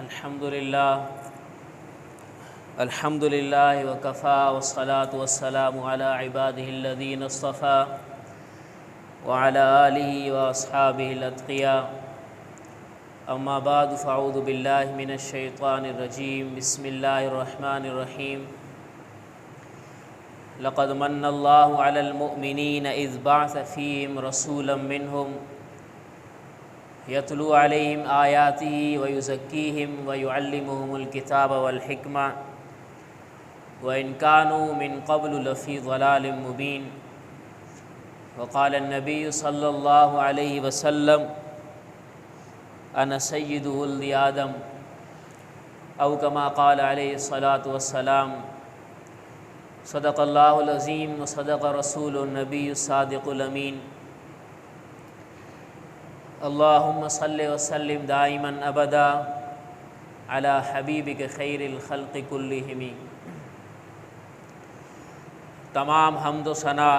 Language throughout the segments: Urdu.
الحمد للہ وکفا والصلاة والسلام علی عباده الذین اصطفى وعلى آلہ واصحابہ الاتقیاء اما بعد فاعوذ باللہ من الشیطان الرجیم بسم اللہ الرحمن الرحیم لقد من اللہ علی المؤمنین اذ بعث فیہم رسولا منہم یتلو علیہم آیاتہ ویزکیہم ویعلمہم الکتاب والحکمہ وإن كانوا من قبل لفي ضلال مبين وقال النبي صلى الله عليه وسلم أنا سيد ولد آدم أو كما قال عليه الصلاة والسلام صدق الله العظيم وصدق رسول النبي الصادق الأمين اللهم صل وسلم دائما أبدا على حبيبك خير الخلق كلهم تمام حمد و ثنا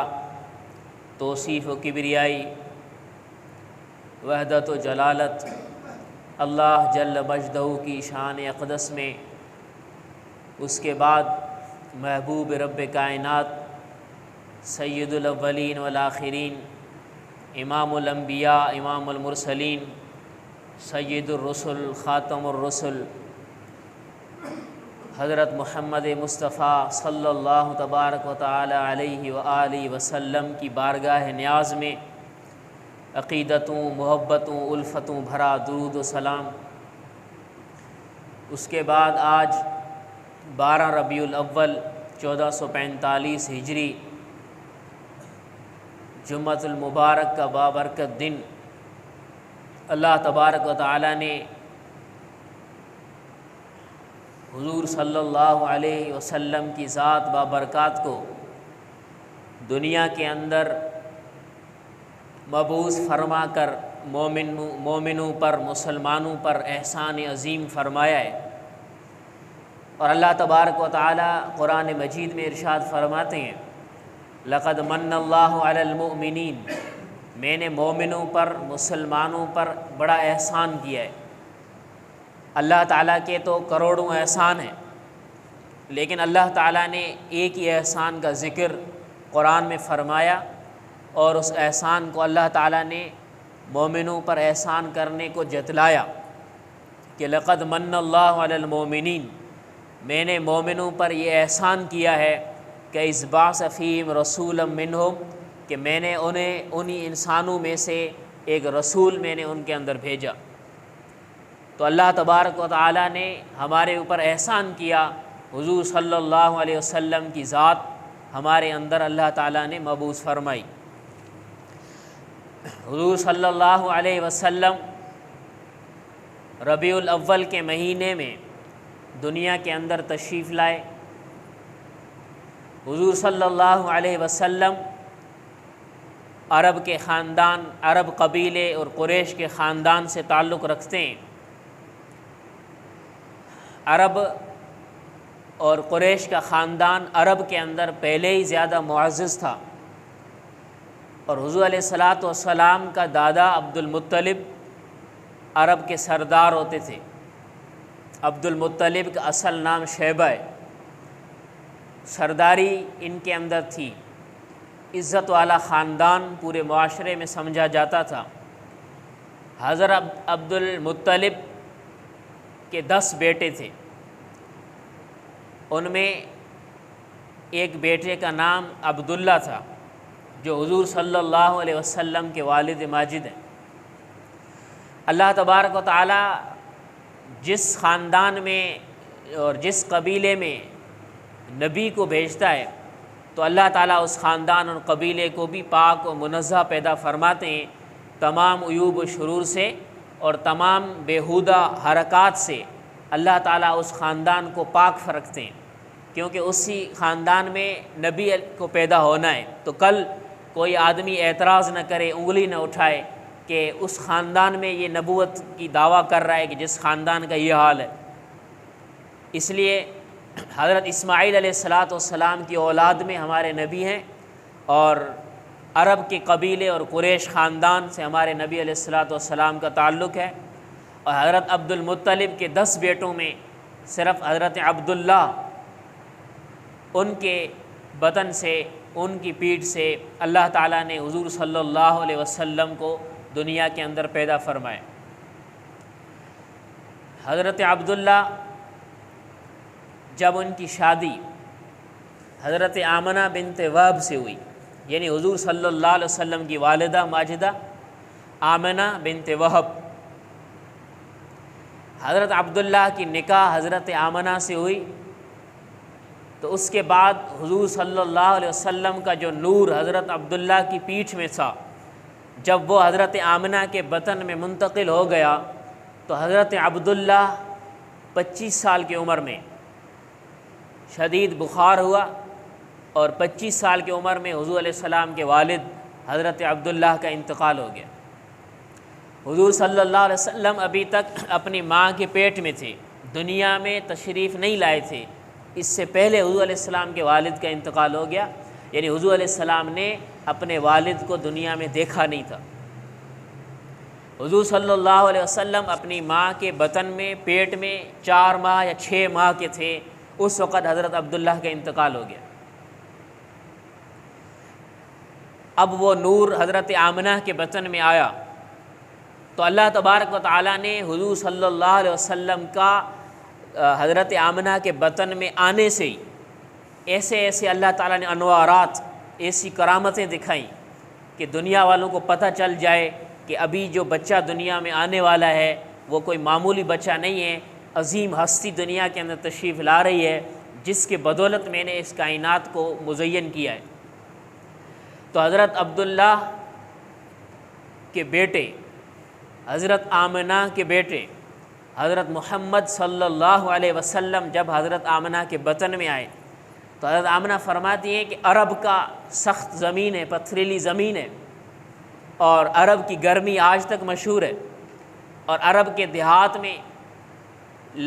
توصیف و کبریائی وحدت و جلالت اللہ جل مجدہ کی شان اقدس میں، اس کے بعد محبوب رب کائنات سید الاولین والآخرین امام الانبیاء امام المرسلین سید الرسل خاتم الرسل حضرت محمد مصطفیٰ صلی اللہ تبارک و تعالی علیہ وآلہ وسلم کی بارگاہ نیاز میں عقیدتوں محبتوں الفتوں بھرا درود و سلام۔ اس کے بعد آج 12 ربیع الاول 1445 ہجری جمعۃ المبارک کا بابرکت دن اللہ تبارک و تعالی نے حضور صلی اللہ علیہ وسلم کی ذات بابرکات کو دنیا کے اندر مبعوث فرما کر مومنوں پر مسلمانوں پر احسان عظیم فرمایا ہے۔ اور اللہ تبارک و تعالی قرآن مجید میں ارشاد فرماتے ہیں لقد من اللہ علی المؤمنین، میں نے مومنوں پر مسلمانوں پر بڑا احسان کیا ہے۔ اللہ تعالیٰ کے تو کروڑوں احسان ہیں، لیکن اللہ تعالیٰ نے ایک ہی احسان کا ذکر قرآن میں فرمایا، اور اس احسان کو اللہ تعالیٰ نے مومنوں پر احسان کرنے کو جتلایا کہ لقد من اللہ علی المؤمنین، میں نے مومنوں پر یہ احسان کیا ہے کہ اذ بعث فیہم رسولا منہم، کہ میں نے انہی انسانوں میں سے ایک رسول میں نے ان کے اندر بھیجا۔ تو اللہ تبارک و تعالیٰ نے ہمارے اوپر احسان کیا، حضور صلی اللہ علیہ وسلم کی ذات ہمارے اندر اللہ تعالیٰ نے مبعوث فرمائی۔ حضور صلی اللہ علیہ وسلم ربیع الاول کے مہینے میں دنیا کے اندر تشریف لائے۔ حضور صلی اللہ علیہ وسلم عرب کے خاندان، عرب قبیلے اور قریش کے خاندان سے تعلق رکھتے ہیں۔ عرب اور قریش کا خاندان عرب کے اندر پہلے ہی زیادہ معزز تھا، اور حضور علیہ الصلاۃ والسلام کا دادا عبد المطلب عرب کے سردار ہوتے تھے۔ عبد المطلب کا اصل نام شیبہ ہے، سرداری ان کے اندر تھی، عزت والا خاندان پورے معاشرے میں سمجھا جاتا تھا۔ حضرت عبد المطلب کے 10 بیٹے تھے، ان میں ایک بیٹے کا نام عبداللہ تھا جو حضور صلی اللہ علیہ وسلم کے والد ماجد ہیں۔ اللہ تبارک و تعالی جس خاندان میں اور جس قبیلے میں نبی کو بھیجتا ہے تو اللہ تعالیٰ اس خاندان اور قبیلے کو بھی پاک و منزہ پیدا فرماتے ہیں، تمام عیوب و شرور سے اور تمام بیہودہ حرکات سے اللہ تعالیٰ اس خاندان کو پاک رکھتے ہیں، کیونکہ اسی خاندان میں نبی کو پیدا ہونا ہے۔ تو کل کوئی آدمی اعتراض نہ کرے، انگلی نہ اٹھائے کہ اس خاندان میں یہ نبوت کی دعویٰ کر رہا ہے کہ جس خاندان کا یہ حال ہے۔ اس لیے حضرت اسماعیل علیہ السلام کی اولاد میں ہمارے نبی ہیں، اور عرب کے قبیلے اور قریش خاندان سے ہمارے نبی علیہ السلام کا تعلق ہے۔ اور حضرت عبد المطلب کے 10 بیٹوں میں صرف حضرت عبداللہ ان کے بطن سے، ان کی پیٹھ سے اللہ تعالیٰ نے حضور صلی اللہ علیہ وسلم کو دنیا کے اندر پیدا فرمائے۔ حضرت عبداللہ جب ان کی شادی حضرت آمنہ بنت وہب سے ہوئی، یعنی حضور صلی اللہ علیہ وسلم کی والدہ ماجدہ آمنہ بنت وہب، حضرت عبداللہ کی نکاح حضرت آمنہ سے ہوئی، تو اس کے بعد حضور صلی اللہ علیہ وسلم کا جو نور حضرت عبداللہ کی پیٹھ میں تھا، جب وہ حضرت آمنہ کے بطن میں منتقل ہو گیا تو حضرت عبداللہ 25 سال کی عمر میں شدید بخار ہوا، اور 25 سال کی عمر میں حضور علیہ السلام کے والد حضرت عبداللہ کا انتقال ہو گیا۔ حضور صلی اللہ علیہ وسلم ابھی تک اپنی ماں کے پیٹ میں تھے، دنیا میں تشریف نہیں لائے تھے، اس سے پہلے حضور علیہ السلام کے والد کا انتقال ہو گیا، یعنی حضور علیہ السلام نے اپنے والد کو دنیا میں دیکھا نہیں تھا۔ حضور صلی اللہ علیہ وسلم اپنی ماں کے بطن میں، پیٹ میں 4 ماہ یا 6 ماہ کے تھے، اس وقت حضرت عبداللہ کا انتقال ہو گیا۔ اب وہ نور حضرت آمنہ کے بطن میں آیا تو اللہ تبارک و تعالیٰ نے حضور صلی اللہ علیہ وسلم کا حضرت آمنہ کے بطن میں آنے سے ہی ایسے ایسے اللہ تعالیٰ نے انوارات، ایسی کرامتیں دکھائیں کہ دنیا والوں کو پتہ چل جائے کہ ابھی جو بچہ دنیا میں آنے والا ہے وہ کوئی معمولی بچہ نہیں ہے، عظیم ہستی دنیا کے اندر تشریف لا رہی ہے، جس کے بدولت میں نے اس کائنات کو مزین کیا ہے۔ تو حضرت عبداللہ کے بیٹے، حضرت آمنہ کے بیٹے حضرت محمد صلی اللہ علیہ وسلم جب حضرت آمنہ کے بطن میں آئے تو حضرت آمنہ فرماتی ہیں کہ عرب کا سخت زمین ہے، پتھریلی زمین ہے، اور عرب کی گرمی آج تک مشہور ہے، اور عرب کے دیہات میں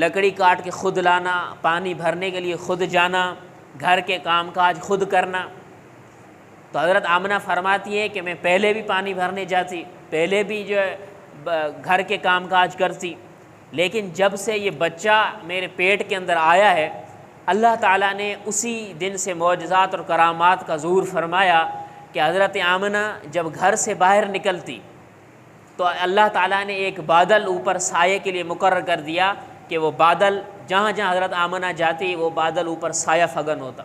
لکڑی کاٹ کے خود لانا، پانی بھرنے کے لیے خود جانا، گھر کے کام کاج خود کرنا۔ تو حضرت آمنہ فرماتی ہے کہ میں پہلے بھی پانی بھرنے جاتی، پہلے بھی جو ہے گھر کے کام کاج کرتی، لیکن جب سے یہ بچہ میرے پیٹ کے اندر آیا ہے، اللہ تعالیٰ نے اسی دن سے معجزات اور کرامات کا ظہور فرمایا کہ حضرت آمنہ جب گھر سے باہر نکلتی تو اللہ تعالیٰ نے ایک بادل اوپر سائے کے لیے مقرر کر دیا کہ وہ بادل جہاں جہاں حضرت آمنہ جاتی وہ بادل اوپر سایہ فگن ہوتا،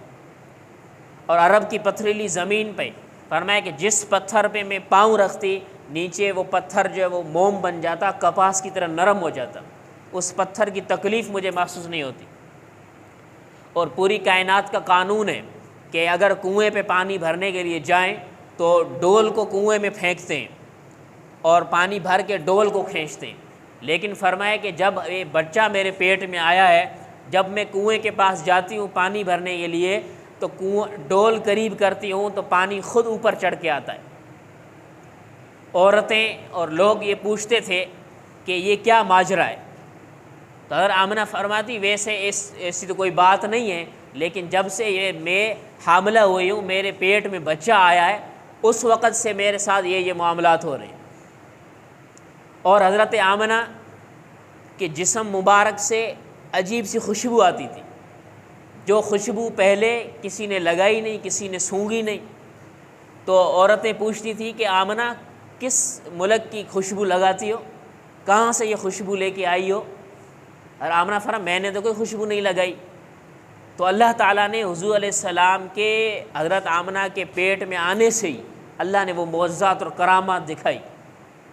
اور عرب کی پتھریلی زمین پہ فرمایا کہ جس پتھر پہ میں پاؤں رکھتی نیچے وہ پتھر جو ہے وہ موم بن جاتا، کپاس کی طرح نرم ہو جاتا، اس پتھر کی تکلیف مجھے محسوس نہیں ہوتی۔ اور پوری کائنات کا قانون ہے کہ اگر کنویں پہ پانی بھرنے کے لیے جائیں تو ڈول کو کنویں میں پھینکتے ہیں اور پانی بھر کے ڈول کو کھینچتے ہیں، لیکن فرمایا کہ جب یہ بچہ میرے پیٹ میں آیا ہے، جب میں کنویں کے پاس جاتی ہوں پانی بھرنے کے لیے تو ڈول قریب کرتی ہوں تو پانی خود اوپر چڑھ کے آتا ہے۔ عورتیں اور لوگ یہ پوچھتے تھے کہ یہ کیا ماجرا ہے؟ تو حضرت آمنہ فرماتی ویسے ایسی تو کوئی بات نہیں ہے، لیکن جب سے یہ میں حاملہ ہوئی ہوں، میرے پیٹ میں بچہ آیا ہے، اس وقت سے میرے ساتھ یہ معاملات ہو رہے ہیں۔ اور حضرت آمنہ کے جسم مبارک سے عجیب سی خوشبو آتی تھی، جو خوشبو پہلے کسی نے لگائی نہیں، کسی نے سونگھی نہیں۔ تو عورتیں پوچھتی تھی کہ آمنہ کس ملک کی خوشبو لگاتی ہو، کہاں سے یہ خوشبو لے کے آئی ہو؟ اور آمنہ فرمایا میں نے تو کوئی خوشبو نہیں لگائی۔ تو اللہ تعالیٰ نے حضور علیہ السلام کے حضرت آمنہ کے پیٹ میں آنے سے ہی اللہ نے وہ معجزات اور کرامات دکھائی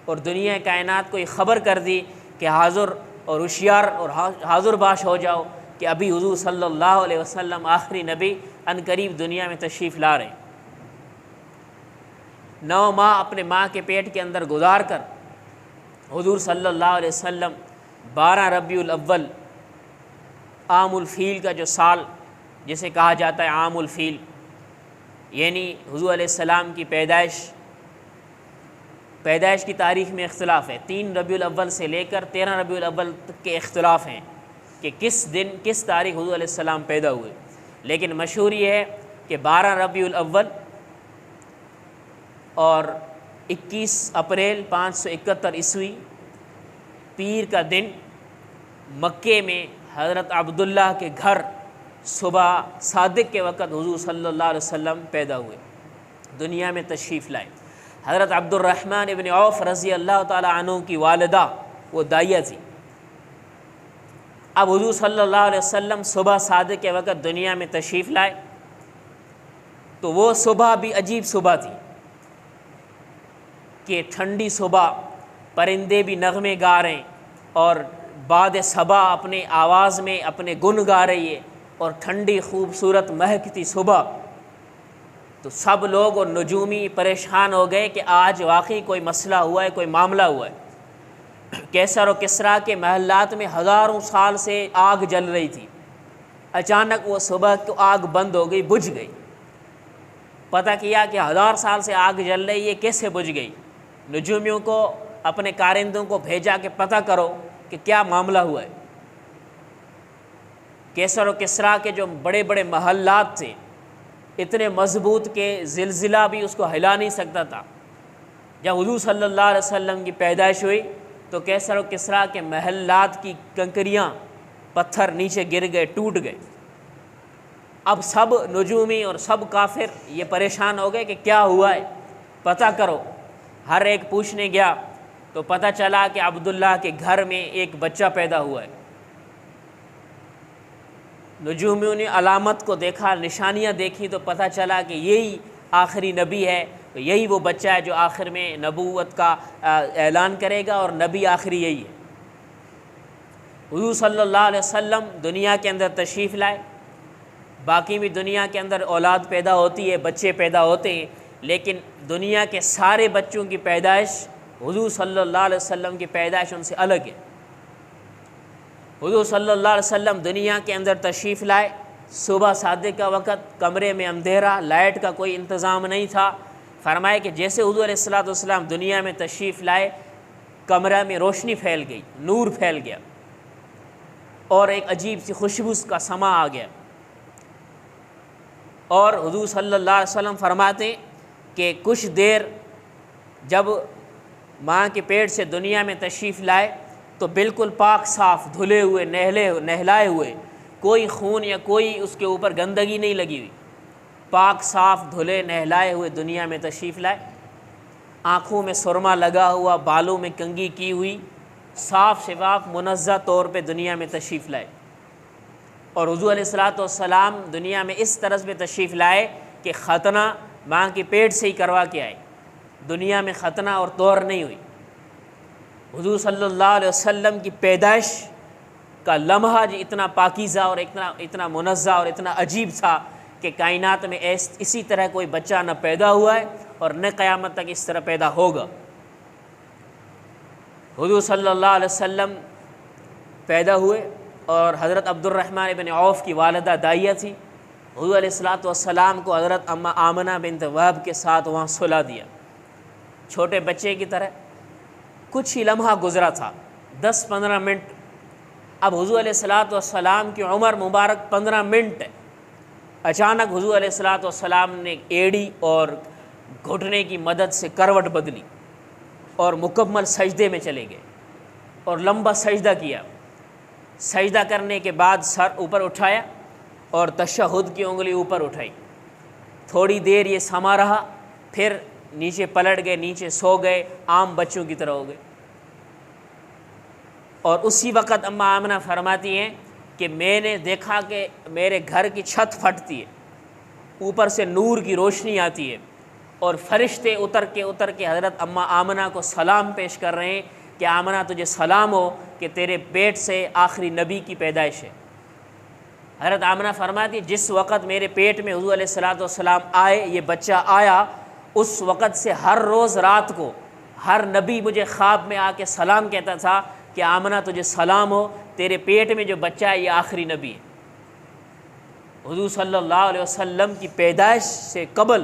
اور دنیا کائنات کو یہ خبر کر دی کہ حاضر اور ہوشیار اور حاضر باش ہو جاؤ کہ ابھی حضور صلی اللہ علیہ وسلم آخری نبی ان قریب دنیا میں تشریف لا رہے ہیں۔ 9 ماہ اپنے ماں کے پیٹ کے اندر گزار کر حضور صلی اللہ علیہ وسلم 12 ربیع الاول عام الفیل کا جو سال جسے کہا جاتا ہے عام الفیل، یعنی حضور علیہ السلام کی پیدائش کی تاریخ میں اختلاف ہے، 3 ربیع الاول سے لے کر 13 ربیع الاول تک کے اختلاف ہیں کہ کس دن کس تاریخ حضور علیہ السلام پیدا ہوئے، لیکن مشہور یہ ہے کہ 12 ربیع الاول اور 21 اپریل 571 عیسوی پیر کا دن مکے میں حضرت عبداللہ کے گھر صبح صادق کے وقت حضور صلی اللہ علیہ وسلم پیدا ہوئے، دنیا میں تشریف لائے۔ حضرت عبد الرحمن ابن عوف رضی اللہ تعالی عنہ کی والدہ وہ دائیہ تھی۔ اب حضور صلی اللہ علیہ وسلم صبح صادق کے وقت دنیا میں تشریف لائے تو وہ صبح بھی عجیب صبح تھی کہ ٹھنڈی صبح، پرندے بھی نغمے گا رہے ہیں اور باد صبا اپنے آواز میں اپنے گن گا رہی ہے، اور ٹھنڈی خوبصورت مہکتی صبح۔ تو سب لوگ اور نجومی پریشان ہو گئے کہ آج واقعی کوئی مسئلہ ہوا ہے، کوئی معاملہ ہوا ہے۔ کیسر و کسریٰ کے محلات میں ہزاروں سال سے آگ جل رہی تھی، اچانک وہ صبح کو آگ بند ہو گئی، بجھ گئی۔ پتہ کیا کہ 1000 سال سے آگ جل رہی ہے، کیسے بجھ گئی؟ نجومیوں کو، اپنے کارندوں کو بھیجا کہ پتہ کرو کہ کیا معاملہ ہوا ہے۔ کیسر و کسریٰ کے جو بڑے بڑے محلات تھے اتنے مضبوط کہ زلزلہ بھی اس کو ہلا نہیں سکتا تھا۔ جب حضور صلی اللہ علیہ وسلم کی پیدائش ہوئی تو کیسر و کسریٰ کے محلات کی کنکریاں، پتھر نیچے گر گئے، ٹوٹ گئے۔ اب سب نجومی اور سب کافر یہ پریشان ہو گئے کہ کیا ہوا ہے، پتہ کرو۔ ہر ایک پوچھنے گیا تو پتہ چلا کہ عبداللہ کے گھر میں ایک بچہ پیدا ہوا ہے۔ نجومیوں نے علامت کو دیکھا، نشانیاں دیکھی تو پتہ چلا کہ یہی آخری نبی ہے، تو یہی وہ بچہ ہے جو آخر میں نبوت کا اعلان کرے گا، اور نبی آخری یہی ہے۔ حضور صلی اللہ علیہ وسلم دنیا کے اندر تشریف لائے۔ باقی بھی دنیا کے اندر اولاد پیدا ہوتی ہے، بچے پیدا ہوتے ہیں، لیکن دنیا کے سارے بچوں کی پیدائش حضور صلی اللہ علیہ وسلم کی پیدائش ان سے الگ ہے۔ حضور صلی اللہ علیہ وسلم دنیا کے اندر تشریف لائے، صبح صادق کا وقت، کمرے میں اندھیرا، لائٹ کا کوئی انتظام نہیں تھا۔ فرمائے کہ جیسے حضور علیہ الصلوۃ والسلام دنیا میں تشریف لائے، کمرہ میں روشنی پھیل گئی، نور پھیل گیا، اور ایک عجیب سی خوشبو کا سما آ گیا۔ اور حضور صلی اللہ علیہ وسلم فرماتے ہیں کہ کچھ دیر جب ماں کے پیٹ سے دنیا میں تشریف لائے تو بالکل پاک صاف، دھلے ہوئے، نہلائے ہوئے، کوئی خون یا کوئی اس کے اوپر گندگی نہیں لگی ہوئی، پاک صاف دھلے نہلائے ہوئے دنیا میں تشریف لائے۔ آنکھوں میں سرما لگا ہوا، بالوں میں کنگھی کی ہوئی، صاف شفاف منزہ طور پہ دنیا میں تشریف لائے۔ اور حضور علیہ الصلوۃ والسلام دنیا میں اس طرز پہ تشریف لائے کہ ختنہ ماں کے پیٹ سے ہی کروا کے آئے، دنیا میں ختنہ اور طور نہیں ہوئی۔ حضور صلی اللہ علیہ وسلم کی پیدائش کا لمحہ جو اتنا پاکیزہ اور اتنا منزہ اور اتنا عجیب تھا کہ کائنات میں اسی طرح کوئی بچہ نہ پیدا ہوا ہے اور نہ قیامت تک اس طرح پیدا ہوگا۔ حضور صلی اللہ علیہ وسلم پیدا ہوئے، اور حضرت عبد الرحمن ابن عوف کی والدہ دائیہ تھی۔ حضور علیہ الصلوۃ والسلام کو حضرت اماں آمنہ بنت وہب کے ساتھ وہاں سلا دیا، چھوٹے بچے کی طرح۔ کچھ ہی لمحہ گزرا تھا، 10-15 منٹ۔ اب حضور علیہ الصلوۃ والسلام کی عمر مبارک 15 منٹ ہے۔ اچانک حضور علیہ الصلوۃ والسلام نے ایڑی اور گھٹنے کی مدد سے کروٹ بدلی اور مکمل سجدے میں چلے گئے، اور لمبا سجدہ کیا۔ سجدہ کرنے کے بعد سر اوپر اٹھایا اور تشہد کی انگلی اوپر اٹھائی۔ تھوڑی دیر یہ سما رہا، پھر نیچے پلٹ گئے، نیچے سو گئے، عام بچوں کی طرح ہو گئے۔ اور اسی وقت اماں آمنہ فرماتی ہیں کہ میں نے دیکھا کہ میرے گھر کی چھت پھٹتی ہے، اوپر سے نور کی روشنی آتی ہے، اور فرشتے اتر کے حضرت اماں آمنہ کو سلام پیش کر رہے ہیں کہ آمنہ تجھے سلام ہو کہ تیرے پیٹ سے آخری نبی کی پیدائش ہے۔ حضرت آمنہ فرماتی جس وقت میرے پیٹ میں حضور علیہ الصلوۃ والسلام آئے، یہ بچہ آیا، اس وقت سے ہر روز رات کو ہر نبی مجھے خواب میں آ کے سلام کہتا تھا کہ آمنہ تجھے سلام ہو، تیرے پیٹ میں جو بچہ ہے یہ آخری نبی ہے۔ حضور صلی اللہ علیہ وسلم کی پیدائش سے قبل،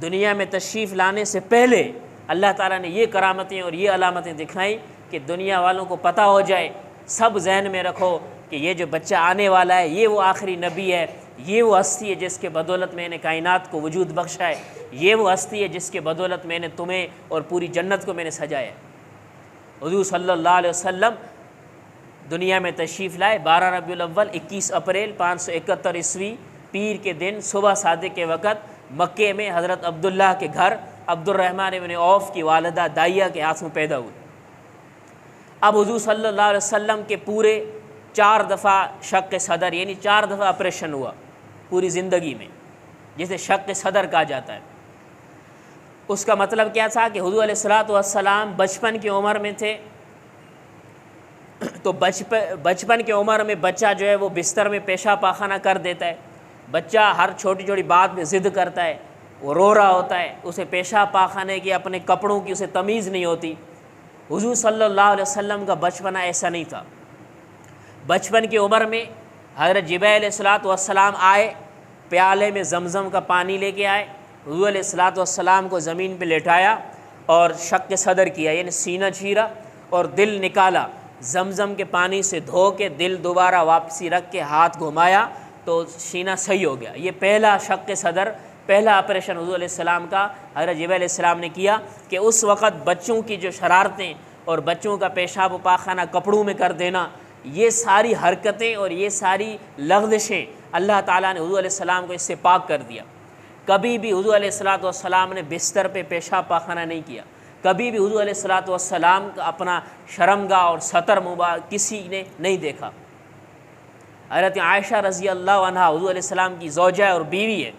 دنیا میں تشریف لانے سے پہلے، اللہ تعالیٰ نے یہ کرامتیں اور یہ علامتیں دکھائیں کہ دنیا والوں کو پتہ ہو جائے، سب ذہن میں رکھو کہ یہ جو بچہ آنے والا ہے یہ وہ آخری نبی ہے، یہ وہ ہستی ہے جس کے بدولت میں نے کائنات کو وجود بخشا ہے، یہ وہ ہستی ہے جس کے بدولت میں نے تمہیں اور پوری جنت کو میں نے سجایا ہے۔ حضور صلی اللہ علیہ وسلم دنیا میں تشریف لائے 12 ربیع الاول 21 اپریل 571 عیسوی پیر کے دن صبح صادق کے وقت مکے میں حضرت عبداللہ کے گھر عبد الرحمن ابن عوف کی والدہ دائیہ کے ہاتھوں پیدا ہوئے۔ اب حضور صلی اللہ علیہ وسلم کے پورے 4 دفعہ شق صدر یعنی 4 دفعہ آپریشن ہوا پوری زندگی میں، جسے شق صدر کہا جاتا ہے۔ اس کا مطلب کیا تھا کہ حضور علیہ السلام بچپن کی عمر میں تھے، تو بچپن کی عمر میں بچہ جو ہے وہ بستر میں پیشاب پاخانہ کر دیتا ہے، بچہ ہر چھوٹی چھوٹی بات میں ضد کرتا ہے، وہ رو رہا ہوتا ہے، اسے پیشاب پاخانے کی اپنے کپڑوں کی اسے تمیز نہیں ہوتی۔ حضور صلی اللہ علیہ وسلم کا بچپنا ایسا نہیں تھا۔ بچپن کی عمر میں حضرت جبرائیل علیہ السلام آئے، پیالے میں زمزم کا پانی لے کے آئے، حضور علیہ السلام کو زمین پہ لٹایا اور شق صدر کیا یعنی سینہ چیرا اور دل نکالا، زمزم کے پانی سے دھو کے دل دوبارہ واپسی رکھ کے ہاتھ گھمایا تو سینہ صحیح ہو گیا۔ یہ پہلا شق صدر، پہلا آپریشن حضور علیہ السلام کا حضرت جبرائیل علیہ السلام نے کیا کہ اس وقت بچوں کی جو شرارتیں اور بچوں کا پیشاب و پاخانہ کپڑوں میں کر دینا، یہ ساری حرکتیں اور یہ ساری لغزشیں اللہ تعالیٰ نے حضور علیہ السلام کو اس سے پاک کر دیا۔ کبھی بھی حضور علیہ السلام نے بستر پہ پیشاب پاخانہ نہیں کیا، کبھی بھی حضور علیہ السلام کا اپنا شرمگاہ اور ستر مبارک کسی نے نہیں دیکھا۔ حضرت عائشہ رضی اللہ عنہا حضور علیہ السلام کی زوجہ اور بیوی ہے،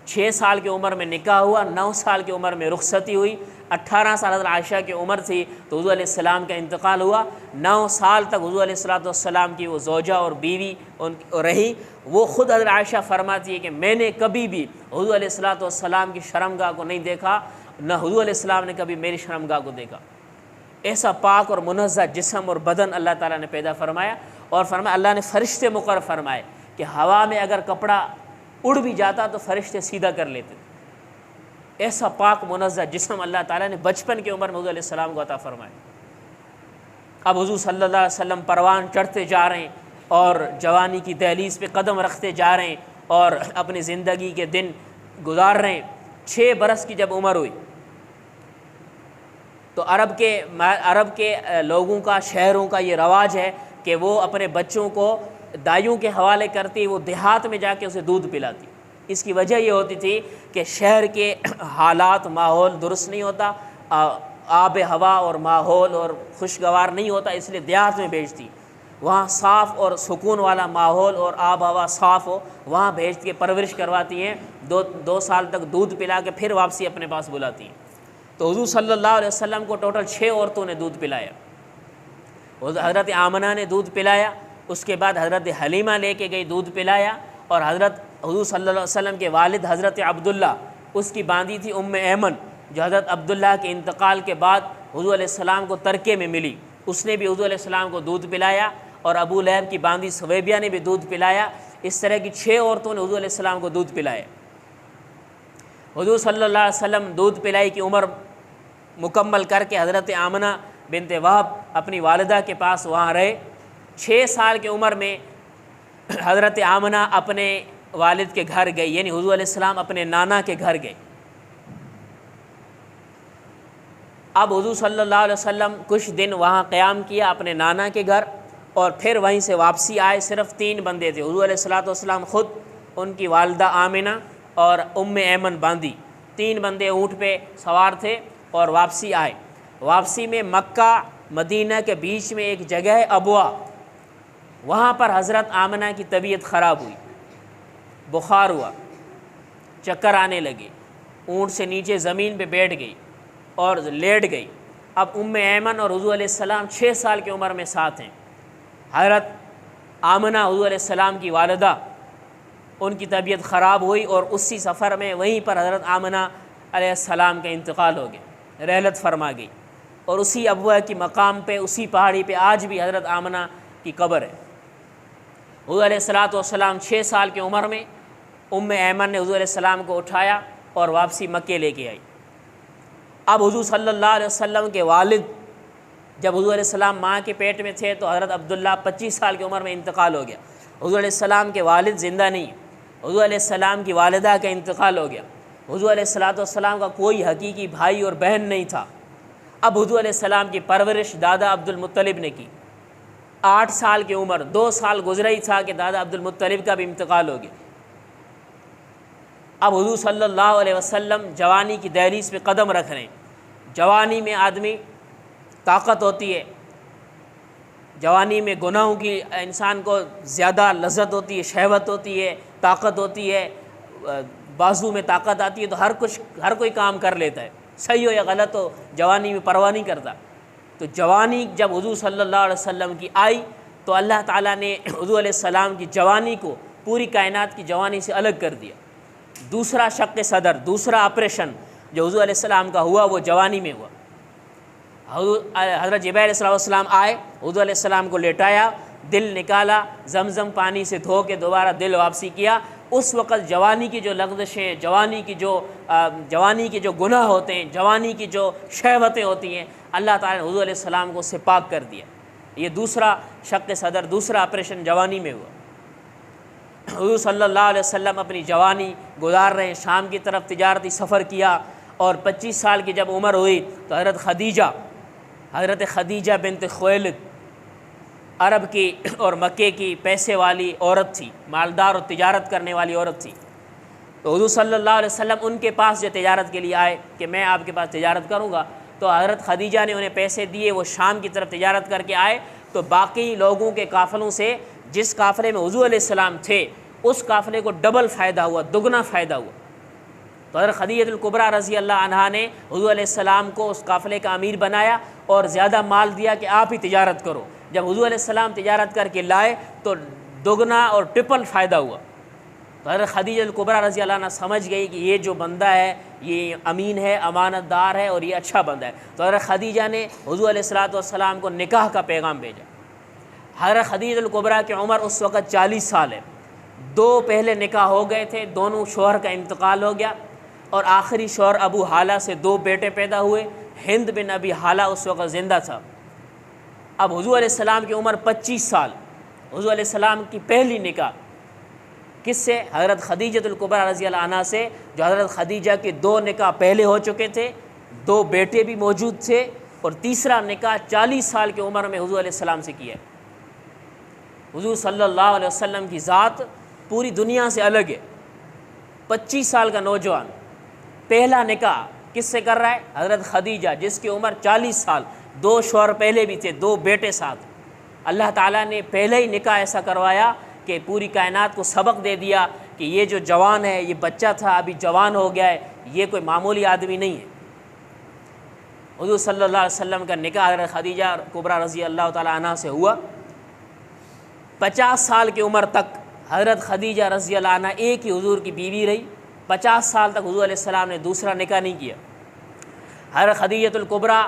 6 سال کی عمر میں نکاح ہوا، 9 سال کی عمر میں رخصتی ہوئی، 18 سال حضرت عائشہ کی عمر تھی تو حضور علیہ السلام کا انتقال ہوا۔ 9 سال تک حضور علیہ السلام کی وہ زوجہ اور بیوی رہی۔ وہ خود حضرت عائشہ فرماتی ہے کہ میں نے کبھی بھی حضور علیہ السلام کی شرمگاہ کو نہیں دیکھا، نہ حضور علیہ السلام نے کبھی میری شرمگاہ کو دیکھا۔ ایسا پاک اور منزہ جسم اور بدن اللہ تعالیٰ نے پیدا فرمایا، اور فرمایا اللہ نے فرشتے مقرر فرمائے کہ ہوا میں اگر کپڑا اڑ بھی جاتا تو فرشتے سیدھا کر لیتے۔ ایسا پاک منزہ جسم اللہ تعالیٰ نے بچپن کی عمر میں حضور علیہ السلام کو عطا فرمایا۔ اب حضور صلی اللہ علیہ وسلم پروان چڑھتے جا رہے ہیں اور جوانی کی دہلیز پہ قدم رکھتے جا رہے ہیں اور اپنی زندگی کے دن گزار رہے ہیں۔ 6 برس کی جب عمر ہوئی تو عرب کے لوگوں کا، شہروں کا یہ رواج ہے کہ وہ اپنے بچوں کو دائیوں کے حوالے کرتی، وہ دیہات میں جا کے اسے دودھ پلاتی۔ اس کی وجہ یہ ہوتی تھی کہ شہر کے حالات، ماحول درست نہیں ہوتا، آب ہوا اور ماحول اور خوشگوار نہیں ہوتا، اس لیے دیہات میں بھیجتی۔ وہاں صاف اور سکون والا ماحول اور آب ہوا صاف ہو، وہاں بھیج کے پرورش کرواتی ہیں، 2 سال تک دودھ پلا کے پھر واپسی اپنے پاس بلاتی ہیں۔ تو حضور صلی اللہ علیہ وسلم کو ٹوٹل 6 عورتوں نے دودھ پلایا۔ حضرت آمنہ نے دودھ پلایا، اس کے بعد حضرت حلیمہ لے کے گئی دودھ پلایا، اور حضور صلی اللہ علیہ وسلم کے والد حضرت عبداللہ، اس کی باندھی تھی ایمن، جو حضرت عبداللہ کے انتقال کے بعد حضور علیہ السلام کو ترکے میں ملی، اس نے بھی حضور علیہ السلام کو دودھ پلایا، اور ابو لہب کی باندھی سویبیہ نے بھی دودھ پلایا۔ اس طرح کی 6 عورتوں نے حضور علیہ السلام کو دودھ پلایا۔ حضور صلی اللہ علیہ وسلم دودھ پلائی کی عمر مکمل کر کے حضرت آمنہ بنت وہب اپنی والدہ کے پاس وہاں رہے۔ 6 سال کی عمر میں حضرت آمنہ اپنے والد کے گھر گئی، یعنی حضور علیہ السلام اپنے نانا کے گھر گئے۔ اب حضور صلی اللہ علیہ وسلم کچھ دن وہاں قیام کیا اپنے نانا کے گھر، اور پھر وہیں سے واپسی آئے۔ صرف 3 بندے تھے، حضور علیہ السلام خود، ان کی والدہ آمنہ اور ایمن باندھی، 3 بندے اونٹ پہ سوار تھے اور واپسی آئے۔ واپسی میں مکہ مدینہ کے بیچ میں ایک جگہ ہے ابوا، وہاں پر حضرت آمنہ کی طبیعت خراب ہوئی، بخار ہوا، چکر آنے لگے، اونٹ سے نیچے زمین پہ بیٹھ گئی اور لیٹ گئی۔ اب ایمن اور حضور علیہ السلام 6 سال کی عمر میں ساتھ ہیں۔ حضرت آمنہ حضور علیہ السلام کی والدہ، ان کی طبیعت خراب ہوئی، اور اسی سفر میں وہیں پر حضرت آمنہ علیہ السلام کا انتقال ہو گیا، رحلت فرما گئی، اور اسی ابوا کی مقام پہ، اسی پہاڑی پہ آج بھی حضرت آمنہ کی قبر ہے۔ حضور علیہ السلام 6 سال کی عمر میں ایمن نے حضور علیہ السلام کو اٹھایا اور واپسی مکے لے کے آئی۔ اب حضور صلی اللہ علیہ وسلم کے والد، جب حضور علیہ السلام ماں کے پیٹ میں تھے تو حضرت عبداللہ 25 سال کی عمر میں انتقال ہو گیا۔ حضور علیہ السلام کے والد زندہ نہیں، حضور علیہ السلام کی والدہ کا انتقال ہو گیا۔ حضور علیہ السلام کا کوئی حقیقی بھائی اور بہن نہیں تھا۔ اب حضور علیہ السلام کی پرورش دادا عبد المطلب نے کی. 8 سال کی عمر، 2 سال گزرا ہی تھا کہ دادا عبد المطلب کا بھی انتقال ہو گیا. اب حضور صلی اللہ علیہ وسلم جوانی کی دہلیز پہ قدم رکھ رہے ہیں. جوانی میں آدمی طاقت ہوتی ہے، جوانی میں گناہوں کی انسان کو زیادہ لذت ہوتی ہے، شہوت ہوتی ہے، طاقت ہوتی ہے، بازو میں طاقت آتی ہے، تو ہر کوئی کام کر لیتا ہے، صحیح ہو یا غلط ہو، جوانی میں پرواہ نہیں کرتا. تو جوانی جب حضور صلی اللہ علیہ وسلم کی آئی تو اللہ تعالیٰ نے حضور علیہ السلام کی جوانی کو پوری کائنات کی جوانی سے الگ کر دیا. دوسرا شق صدر، دوسرا آپریشن جو حضور علیہ السلام کا ہوا وہ جوانی میں ہوا. حضرت جبرائیل علیہ السلام آئے، حضور علیہ السلام کو لیٹایا، دل نکالا، زمزم پانی سے دھو کے دوبارہ دل واپسی کیا. اس وقت جوانی کی جو لغزشیں، جوانی کی جو گناہ ہوتے ہیں، جوانی کی جو شہوتیں ہوتی ہیں، اللہ تعالیٰ نے حضور علیہ السلام کو اس سے پاک کر دیا. یہ دوسرا شق صدر، دوسرا آپریشن جوانی میں ہوا. حضور صلی اللہ علیہ وسلم اپنی جوانی گزار رہے ہیں، شام کی طرف تجارتی سفر کیا، اور 25 سال کی جب عمر ہوئی تو حضرت خدیجہ بنت خویلد عرب کی اور مکے کی پیسے والی عورت تھی، مالدار اور تجارت کرنے والی عورت تھی. تو حضور صلی اللہ علیہ وسلم ان کے پاس جو تجارت کے لیے آئے کہ میں آپ کے پاس تجارت کروں گا، تو حضرت خدیجہ نے انہیں پیسے دیے، وہ شام کی طرف تجارت کر کے آئے. تو باقی لوگوں کے قافلوں سے جس قافلے میں حضور علیہ السلام تھے اس قافلے کو ڈبل فائدہ ہوا، دگنا فائدہ ہوا. تو حضرت خدیجہ الکبریٰ رضی اللہ عنہا نے حضور علیہ السلام کو اس قافلے کا امیر بنایا اور زیادہ مال دیا کہ آپ ہی تجارت کرو. جب حضور علیہ السلام تجارت کر کے لائے تو دگنا اور ٹرپل فائدہ ہوا. تو حضرت خدیجہ الکبریٰ رضی اللہ عنہ سمجھ گئی کہ یہ جو بندہ ہے یہ امین ہے، امانت دار ہے، اور یہ اچھا بندہ ہے. تو حضرت خدیجہ نے حضور علیہ السلام کو نکاح کا پیغام بھیجا. حضرت خدیجہ الکبریٰ کی عمر اس وقت 40 سال ہے. 2 پہلے نکاح ہو گئے تھے، دونوں شوہر کا انتقال ہو گیا، اور آخری شوہر ابو حالہ سے 2 بیٹے پیدا ہوئے. ہند بن ابی حالہ اس وقت زندہ تھا. اب حضور علیہ السلام کی عمر 25 سال. حضور علیہ السلام کی پہلی نکاح کس سے؟ حضرت خدیجہ الکبریٰ رضی اللہ عنہا سے، جو حضرت خدیجہ کے 2 نکاح پہلے ہو چکے تھے، 2 بیٹے بھی موجود تھے، اور تیسرا نکاح 40 سال کی عمر میں حضور علیہ السلام سے کیا ہے. حضور صلی اللہ علیہ وسلم کی ذات پوری دنیا سے الگ ہے. 25 سال کا نوجوان پہلا نکاح کس سے کر رہا ہے؟ حضرت خدیجہ، جس کی عمر 40 سال، 2 شوہر پہلے بھی تھے، 2 بیٹے ساتھ. اللہ تعالیٰ نے پہلے ہی نکاح ایسا کروایا کہ پوری کائنات کو سبق دے دیا کہ یہ جو جوان ہے، یہ بچہ تھا ابھی جوان ہو گیا ہے، یہ کوئی معمولی آدمی نہیں ہے. حضور صلی اللہ علیہ وسلم کا نکاح حضرت خدیجہ کبریٰ رضی اللہ تعالیٰ عنہ سے ہوا. 50 سال کی عمر تک حضرت خدیجہ رضی اللہ عنہ ایک ہی حضور کی بیوی رہی. 50 سال تک حضور علیہ السلام نے دوسرا نکاح نہیں کیا. حضرت خدیجہ الکبریٰ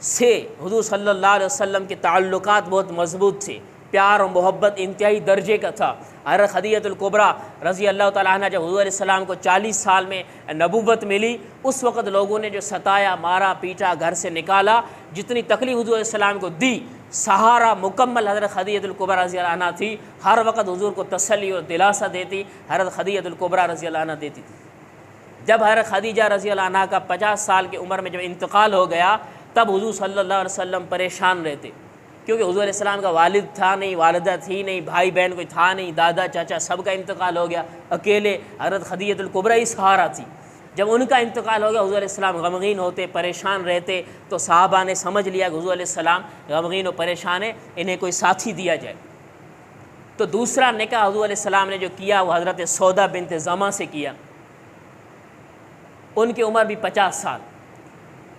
سے حضور صلی اللہ علیہ وسلم کے تعلقات بہت مضبوط تھے، پیار و محبت انتہائی درجے کا تھا. حضرت خدیجہ الکبریٰ رضی اللہ تعالیٰ عنہ جب حضور علیہ السلام کو 40 سال میں نبوت ملی، اس وقت لوگوں نے جو ستایا، مارا پیٹا، گھر سے نکالا، جتنی تکلیف حضور علیہ السلام کو دی، سہارا مکمل حضرت خدیجہ الکبریٰ رضی اللہ عنہ تھی. ہر وقت حضور کو تسلی اور دلاسا دیتی حضرت خدیجہ الکبریٰ رضی اللہ عنہ دیتی تھی. جب حضرت خدیجہ رضی اللہ عنہ کا 50 سال کی عمر میں جب انتقال ہو گیا، تب حضور صلی اللہ علیہ وسلم پریشان رہتے، کیونکہ حضور علیہ السلام کا والد تھا نہیں، والدہ تھی نہیں، بھائی بہن کوئی تھا نہیں، دادا چاچا سب کا انتقال ہو گیا، اکیلے حضرت خدیجہ الکبریٰ ہی سہارا تھی. جب ان کا انتقال ہو گیا حضور علیہ السلام غمگین ہوتے، پریشان رہتے. تو صحابہ نے سمجھ لیا کہ حضور علیہ السلام غمگین و پریشان ہیں، انہیں کوئی ساتھی دیا جائے. تو دوسرا نکاح حضور علیہ السلام نے جو کیا وہ حضرت سودا بنت زمع سے کیا. ان کی عمر بھی 50 سال.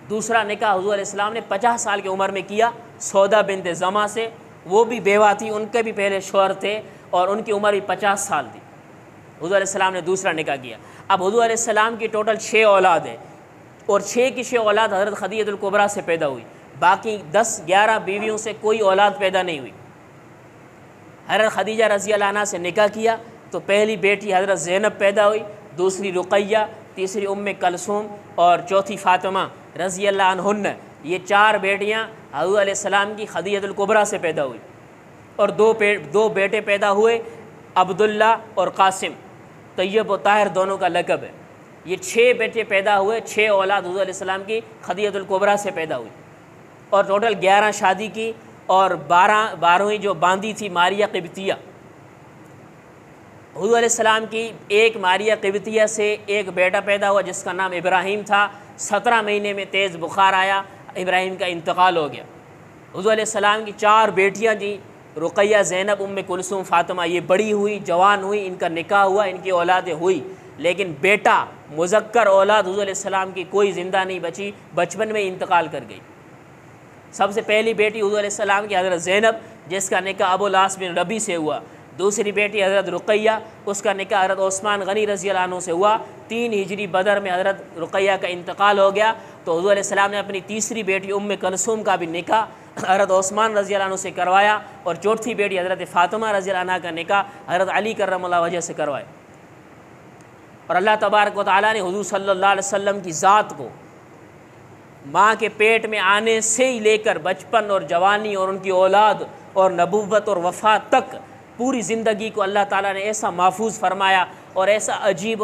دوسرا نکاح حضور علیہ السلام نے 50 سال کی عمر میں کیا سودا بنت زمع سے. وہ بھی بیوہ تھی، ان کے بھی پہلے شوہر تھے، اور ان کی عمر بھی 50 سال تھی. حضور علیہ السلام نے دوسرا نکاح کیا. اب حضور علیہ السلام کی ٹوٹل 6 اولاد ہیں، اور 6 کی 6 اولاد حضرت خدیجہ الکبریٰ سے پیدا ہوئی. باقی 10-11 بیویوں سے کوئی اولاد پیدا نہیں ہوئی. حضرت خدیجہ رضی اللہ عنہ سے نکاح کیا تو پہلی بیٹی حضرت زینب پیدا ہوئی، دوسری رقیہ، تیسری ام کلثوم، اور چوتھی فاطمہ رضی اللہ عنہن. یہ 4 بیٹیاں حضور علیہ السلام کی خدیجہ الکبریٰ سے پیدا ہوئی، اور 2 بیٹے پیدا ہوئے، عبداللہ اور قاسم. طیب و طاہر دونوں کا لقب ہے. یہ 6 بیٹے پیدا ہوئے، 6 اولاد حضور علیہ السلام کی خدیجہ الکبریٰ سے پیدا ہوئی، اور ٹوٹل 11 شادی کی، اور 12ویں جو باندھی تھی ماریہ قبطیہ۔ حضور علیہ السلام کی ایک ماریہ قبطیہ سے ایک بیٹا پیدا ہوا جس کا نام ابراہیم تھا۔ 17 مہینے میں تیز بخار آیا، ابراہیم کا انتقال ہو گیا۔ حضور علیہ السلام کی 4 بیٹیاں تھیں، رقیہ، زینب، ام کلثوم، فاطمہ۔ یہ بڑی ہوئی، جوان ہوئی، ان کا نکاح ہوا، ان کی اولادیں ہوئی، لیکن بیٹا مذکر اولاد حضور علیہ السلام کی کوئی زندہ نہیں بچی، بچپن میں انتقال کر گئی۔ سب سے پہلی بیٹی حضور علیہ السلام کی حضرت زینب، جس کا نکاح ابو العاص بن ربیع سے ہوا۔ دوسری بیٹی حضرت رقیہ، اس کا نکاح حضرت عثمان غنی رضی اللہ عنہ سے ہوا۔ 3 ہجری بدر میں حضرت رقیہ کا انتقال ہو گیا، تو حضور علیہ السلام نے اپنی تیسری بیٹی ام کلثوم کا بھی نکاح حضرت عثمان رضی اللہ عنہ سے کروایا، اور چوتھی بیٹی حضرت فاطمہ رضی اللہ عنہ کا نکاح حضرت علی کرم اللہ وجہ سے کروایا۔ اور اللہ تبارک و تعالیٰ نے حضور صلی اللہ علیہ وسلم کی ذات کو ماں کے پیٹ میں آنے سے ہی لے کر بچپن اور جوانی اور ان کی اولاد اور نبوت اور وفات تک پوری زندگی کو اللہ تعالیٰ نے ایسا محفوظ فرمایا اور ایسا عجیب اور